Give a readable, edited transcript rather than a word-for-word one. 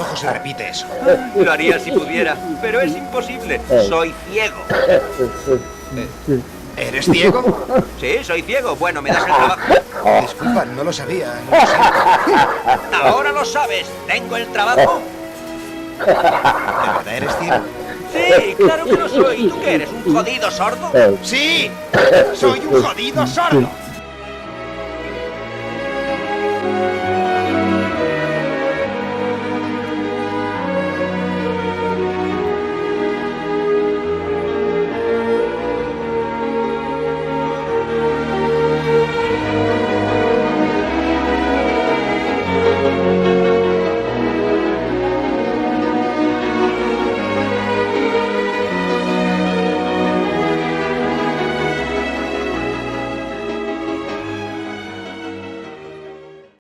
ojos se repite eso. Lo haría si pudiera, pero es imposible. Soy ciego. ¿Eres ciego? Sí, soy ciego. Bueno, ¿me das el trabajo? Disculpa, no lo sabía. No lo sé. Ahora lo sabes. ¿Tengo el trabajo? ¿De verdad eres ciego? Sí, claro que lo soy. ¿Tú qué eres, un jodido sordo? ¡Sí! ¡Soy un jodido sordo!